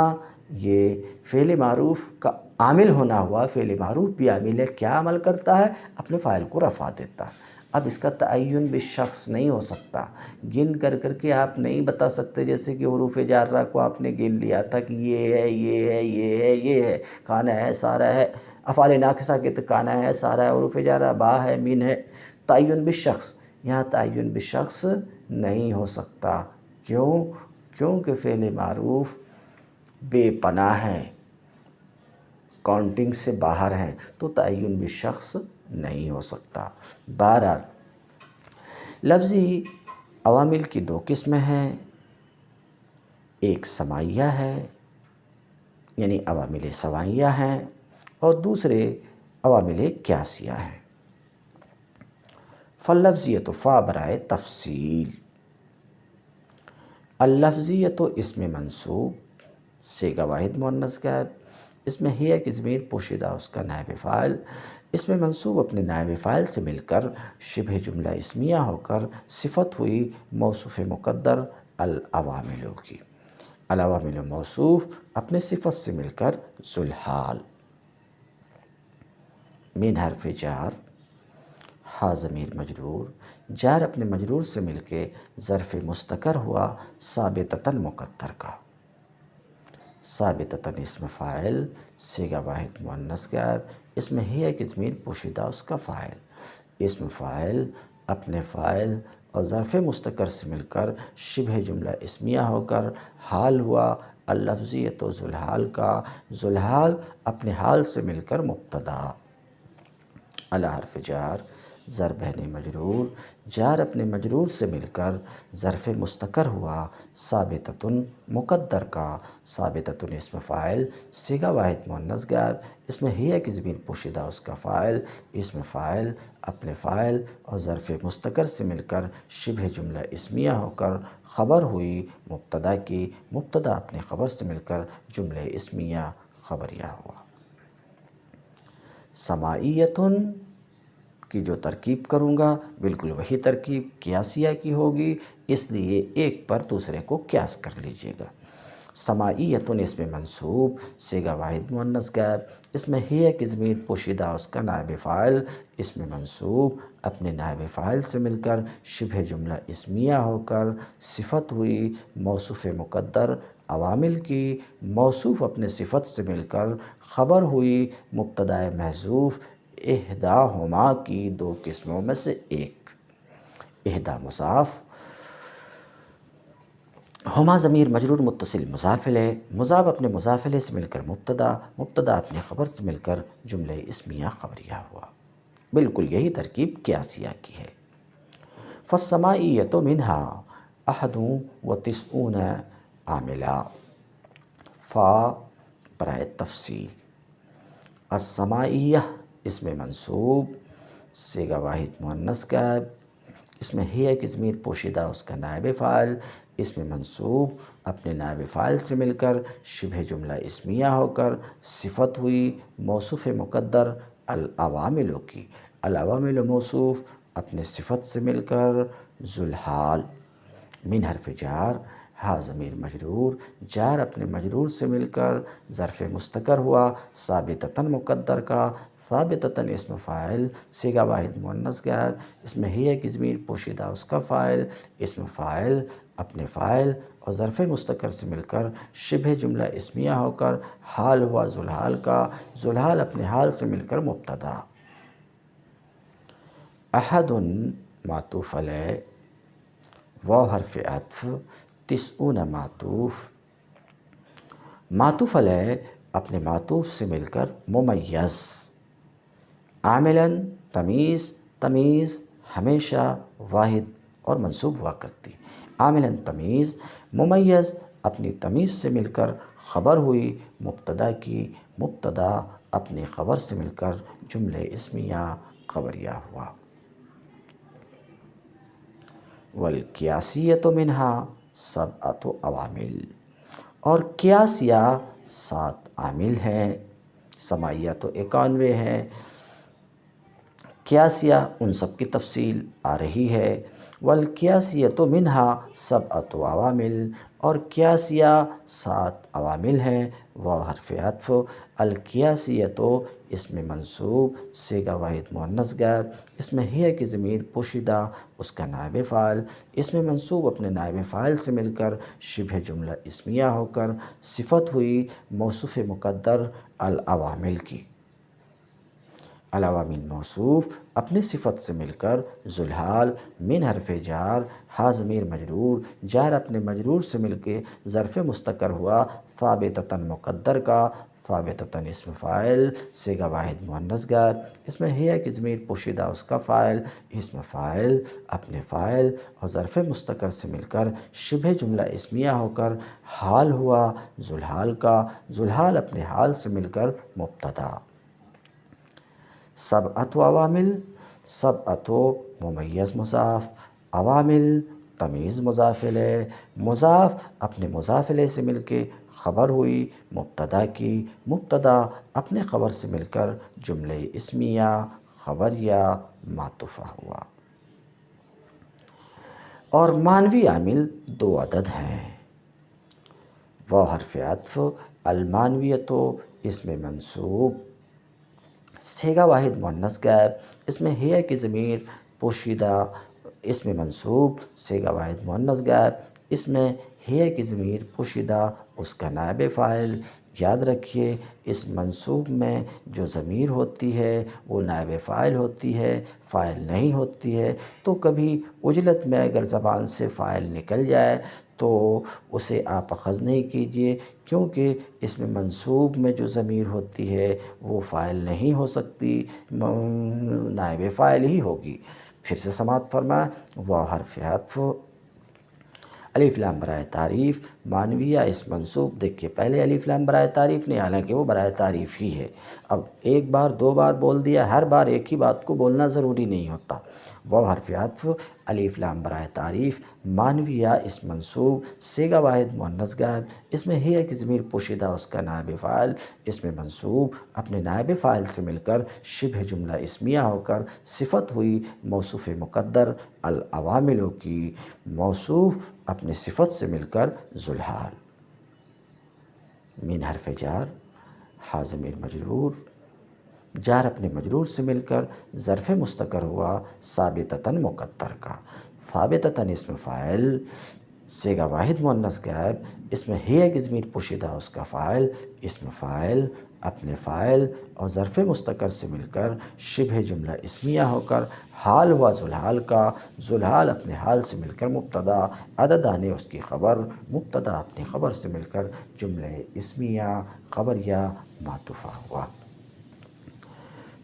یہ فعل معروف کا عامل ہونا ہوا۔ فعل معروف بھی عامل ہے، کیا عمل کرتا ہے؟ اپنے فاعل کو رفع دیتا۔ اب اس کا تعین بالشخص نہیں ہو سکتا، گن کر کے آپ نہیں بتا سکتے، جیسے کہ حروف جارہ کو آپ نے گن لیا تھا کہ یہ ہے، یہ ہے، یہ ہے، یہ ہے، کانا ہے، سارا ہے۔ افعال ناقصہ کے تو کانا ہے، سارا ہے، حروف جارہ با ہے، مین ہے۔ تعین بالشخص، یہاں تعین بالشخص نہیں ہو سکتا۔ کیوں؟ کیونکہ فعل معروف بے پناہ ہے، کاؤنٹنگ سے باہر ہیں، تو تعین بالشخص نہیں ہو سکتا۔ بہرحال لفظی عوامل کی دو قسمیں ہیں، ایک سماعیہ ہے یعنی عوامل سماعیہ ہیں، اور دوسرے عوامل قیاسیہ ہیں۔ فاللفظیۃ فا برائے تفصیل، اللفظیۃ اسم منصوب صیغہ واحد مؤنث غائب، اس میں ہی ایک ضمیر پوشیدہ اس کا نائب فاعل، اس میں منصوب اپنے نائب فاعل سے مل کر شبہ جملہ اسمیہ ہو کر صفت ہوئی موصوف مقدر العوامل کی۔ العوامل موصوف اپنے صفت سے مل کر ذوالحال، من حرف جار، ہا ضمیر مجرور، جار اپنے مجرور سے مل کے ظرف مستقر ہوا ثابتتاً مقدر کا۔ ثابتتاً اسم فاعل صیغہ واحد مؤنث غائب، اس میں ہی ایک ضمیر پوشیدہ اس کا فاعل، اسم فاعل اپنے فاعل اور ظرف مستقر سے مل کر شبہ جملہ اسمیہ ہو کر حال ہوا اللفظیۃ ذوالحال کا۔ ذوالحال اپنے حال سے مل کر مبتدا، علی حرف جار، ضربین مجرور، جار اپنے مجرور سے مل کر ظرف مستقر ہوا ثابتتاً مقدر کا۔ ثابتتاً اسم فاعل صیغہ واحد مؤنث غائب، اس میں ہی ایک ضمیر پوشیدہ اس کا فاعل، اسم فاعل اپنے فاعل اور ظرف مستقر سے مل کر شبہ جملہ اسمیہ ہو کر خبر ہوئی مبتدا کی۔ مبتدا اپنے خبر سے مل کر جملہ اسمیہ خبریہ ہوا۔ سماعیتن کی جو ترکیب کروں گا بالکل وہی ترکیب قیاسیہ کی ہوگی، اس لیے ایک پر دوسرے کو قیاس کر لیجئے گا۔ سماعیتن اسم منصوب صیغہ واحد مؤنث غائب، اس میں ہی ایک ضمیر پوشیدہ اس کا نائب فاعل، اسم منصوب اپنے نائب فاعل سے مل کر شبہ جملہ اسمیہ ہو کر صفت ہوئی موصوف مقدر عوامل کی۔ موصوف اپنے صفت سے مل کر خبر ہوئی مبتدا محذوف احداہما کی دو قسموں میں سے ایک۔ احدا مضاف، ہما ضمیر مجرور متصل مضاف الیہ، مضاف اپنے مضاف الیہ سے مل کر مبتدا، مبتدا اپنے خبر سے مل کر جملہ اسمیہ خبریہ ہوا۔ بالکل یہی ترکیب قیاسیہ کی ہے۔ فالسماعیۃ منہا احد و تسعون عاملا، فا برائے تفصیل، السماعیہ اسم منصوب صیغہ واحد مؤنث غائب، اس میں ہی ایک ضمیر پوشیدہ اس کا نائب فاعل، اسم منصوب اپنے نائب فاعل سے مل کر شبہ جملہ اسمیہ ہو کر صفت ہوئی موصوف مقدر العوامل کی۔ العوامل موصوف اپنے صفت سے مل کر ذوالحال، من حرف جار، ہا ضمیر مجرور، جار اپنے مجرور سے مل کر ظرف مستقر ہوا ثابتتاً مقدر کا۔ ثابتتاً اسم فاعل صیغہ واحد مؤنث غائب، اس میں ہی ایک ضمیر پوشیدہ اس کا فاعل، اسم فاعل اپنے فاعل اور ظرف مستقر سے مل کر شبہ جملہ اسمیہ ہو کر حال ہوا ذوالحال کا۔ ذوالحال اپنے حال سے مل کر مبتدا۔ احد معطوف علیہ، واو حرف عطف، تسعون معطوف، معطوف علیہ اپنے معطوف سے مل کر ممیز، عاملاً تمیز، تمیز ہمیشہ واحد اور منصوب ہوا کرتی، عاملاً تمیز، ممیز اپنی تمیز سے مل کر خبر ہوئی مبتدا کی، مبتدا اپنے خبر سے مل کر جملہ اسمیہ خبریہ ہوا۔ والقیاسیۃ منہا سبعۃ عوامل، اور قیاسیہ 7 عامل ہیں، سماعیہ تو 91 ہیں، قیاسیہ ان سب کی تفصیل آ رہی ہے۔ والقیاسیۃ منہا سبعۃ عوامل، اور قیاسیہ 7 عوامل ہیں۔ واو حرف عطف، القیاسیۃ اسم منصوب صیغہ واحد مؤنث غائب، اس میں ہی کی ضمیر پوشیدہ اس کا نائب فاعل، اسم منصوب اپنے نائب فاعل سے مل کر شبہ جملہ اسمیہ ہو کر صفت ہوئی موصوف مقدر العوامل کی۔ العوامل موصوف اپنی صفت سے مل کر ذوالحال من حرف جار، ہا ضمیر مجرور، جار اپنے مجرور سے مل کے ظرف مستقر ہوا ثابتتاً مقدر کا، ثابتتاً اسم فاعل صیغہ واحد مؤنث غائب، اس میں ہی کی ضمیر پوشیدہ اس کا فاعل، اسم فاعل اپنے فاعل اور ظرف مستقر سے مل کر شبہ جملہ اسمیہ ہو کر حال ہوا ذوالحال کا، ذوالحال اپنے حال سے مل کر مبتدا۔ سبعۃ عوامل، سبعۃ ممیز مضاف، عوامل تمیز مضاف الیہ، مضاف اپنے مضاف الیہ سے مل کے خبر ہوئی مبتدا کی، مبتدا اپنے خبر سے مل کر جملہ اسمیہ خبریہ معطوفہ ہوا۔ اور معنوی عامل 2 عدد ہیں۔ واو حرف عطف، المعنویۃ اسم منصوب صیغہ واحد مؤنث غائب، اس میں ہی کی ضمیر پوشیدہ اسم منصوب صیغہ واحد مؤنث غائب، اس میں ہی کی ضمیر پوشیدہ اس کا نائب فاعل۔ یاد رکھیے اس منصوب میں جو ضمیر ہوتی ہے وہ نائب فاعل ہوتی ہے، فاعل نہیں ہوتی ہے، تو کبھی عجلت میں اگر زبان سے فاعل نکل جائے تو اسے آپ اخذ نہیں کیجیے، کیونکہ اس میں منصوب میں جو ضمیر ہوتی ہے وہ فاعل نہیں ہو سکتی، نائب فاعل ہی ہوگی۔ پھر سے سماعت فرمائیں، واو حرف عطف، الف لام برائے تعریف، معنویہ اس منصوب، دیکھیے پہلے الف لام برائے تعریف نہیں، حالانکہ وہ برائے تعریف ہی ہے، اب ایک بار 2 بار بول دیا، ہر بار ایک ہی بات کو بولنا ضروری نہیں ہوتا۔ واو حرف عطف، الف لام برائے تعریف، معنویہ اس منصوب صیغہ واحد مؤنث غائب، اس میں ہی کی ضمیر پوشیدہ اس کا نائب فاعل، اس میں منصوب اپنے نائب فاعل سے مل کر شبہ جملہ اسمیہ ہو کر صفت ہوئی موصوف مقدر العوامل کی، موصوف اپنے صفت سے مل کر ذوالحال۔ من حرف جار، ہا ضمیر مجرور، جار اپنے مجرور سے مل کر ظرف مستقر ہوا ثابتتاً مقدر کا، ثابتتاً اسم فاعل صیغہ واحد مؤنث غائب، اس میں ہی کی ضمیر پوشیدہ اس کا فاعل، اسم فاعل اپنے فاعل اور ظرف مستقر سے مل کر شبہ جملہ اسمیہ ہو کر حال ہوا ذوالحال کا، ذوالحال اپنے حال سے مل کر مبتدا، عدد آنے اس کی خبر، مبتدا اپنی خبر سے مل کر جملہ اسمیہ خبریہ معطوفہ ہوا۔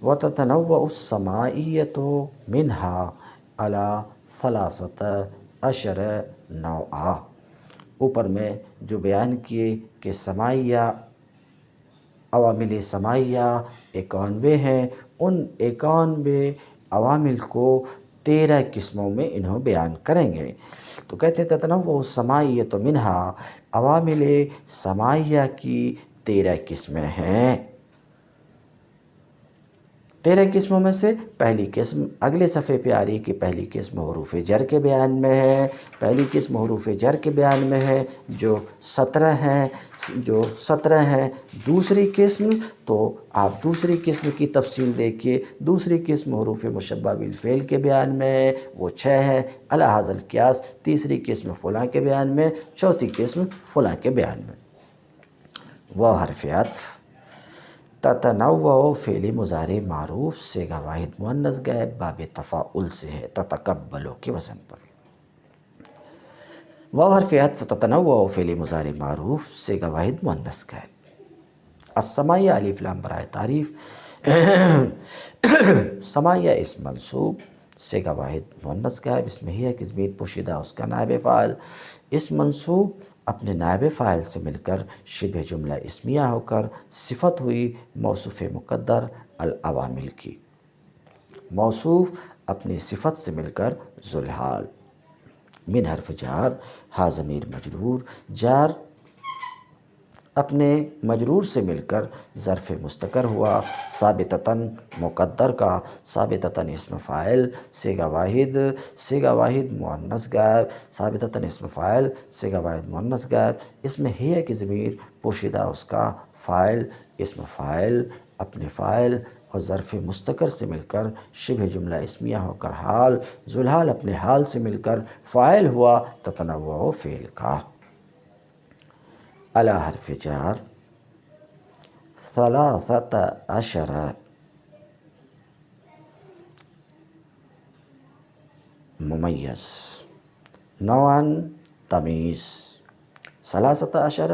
وتتنوع السماعیۃ منہا علی 13 نوعا، اوپر میں جو بیان کیے کہ سماعیہ عوامل سماعیہ 91 ہیں، ان 91 عوامل کو 13 قسموں میں انہوں بیان کریں گے۔ تو کہتے ہیں تتنوع السماعیۃ منہا، عوامل سماعیہ کی 13 قسمیں ہیں۔ 13 قسموں میں سے پہلی قسم اگلے صفحے پہ آ رہی کہ پہلی قسم حروف جر کے بیان میں ہے، پہلی قسم حروف جر کے بیان میں ہے جو 17 ہیں، دوسری قسم تو آپ دوسری قسم کی تفصیل دیکھیے، دوسری قسم حروف مشبہ بالفعل کے بیان میں ہے وہ 6 ہے، علی ھذا القیاس، تیسری قسم فلاں کے بیان میں، چوتھی قسم فلاں کے بیان میں۔ واو حرف عطف، تتنوع فعل مضارع معروف صیغہ واحد مؤنث غائب باب تفاعل سے ہے، تتقبلوا کے وزن پر۔ واو حرف عطف تتنوع فعل مضارع معروف صیغہ واحد مؤنث غائب۔ السماعیہ الف لام برائے تعریف، سماعیہ اسم منصوب صیغہ واحد مؤنث غائب، اس میں ہی کی ضمیر پوشیدہ اس کا نائب فاعل، اس منصوب اپنے نائب فاعل سے مل کر شبہ جملہ اسمیہ ہو کر صفت ہوئی موصوف مقدر العوامل کی، موصوف اپنی صفت سے مل کر ذوالحال۔ من حرف جار، ہا ضمیر مجرور، جار اپنے مجرور سے مل کر ظرف مستقر ہوا، ثابتتاً مقدر کا، ثابتتاً اسم فاعل، صیغہ واحد مؤنث غائب، ثابتتاً اسم فاعل، صیغہ واحد مؤنث غائب، اس میں ہی کی ضمیر پوشیدہ اس کا فاعل، اسم فاعل، اپنے فاعل اور ظرف مستقر سے مل کر شبہ جملہ اسمیہ ہو کر حال، ذوالحال اپنے حال سے مل کر فاعل ہوا تتنوع فعل کا۔ علی حرف جار ثلاثۃ عشر، ممیز، نوعاً تمیز، ثلاثۃ عشر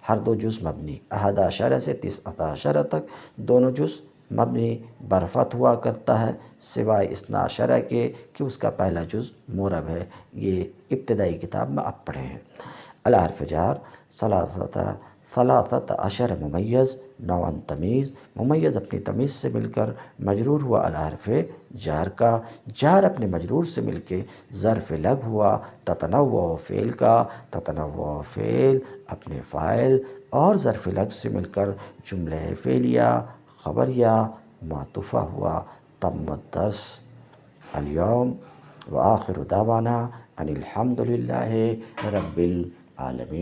ہر دو جز مبنی، احد عشرہ سے تسعۃ عشرہ تک دونوں جز مبنی برفت ہوا کرتا ہے، سوائے اثنا عشرہ کے کہ اس کا پہلا جز مورب ہے، یہ ابتدائی کتاب میں آپ پڑھے ہیں۔ علی حرف جار ثلاثۃ عشر ممیز، نوعاً تمیز، ممیز اپنی تمیز سے مل کر مجرور ہوا علی حرف جار کا، جار اپنے مجرور سے مل کے ظرف لگ ہوا تتنوع فعل کا، تتنوع فعل اپنے فاعل اور ظرف لگ سے مل کر جملہ فعلیہ خبریہ معطوفہ ہوا۔ تم الدرس اليوم وآخر دعوانا ان الحمد للہ رب العالمین۔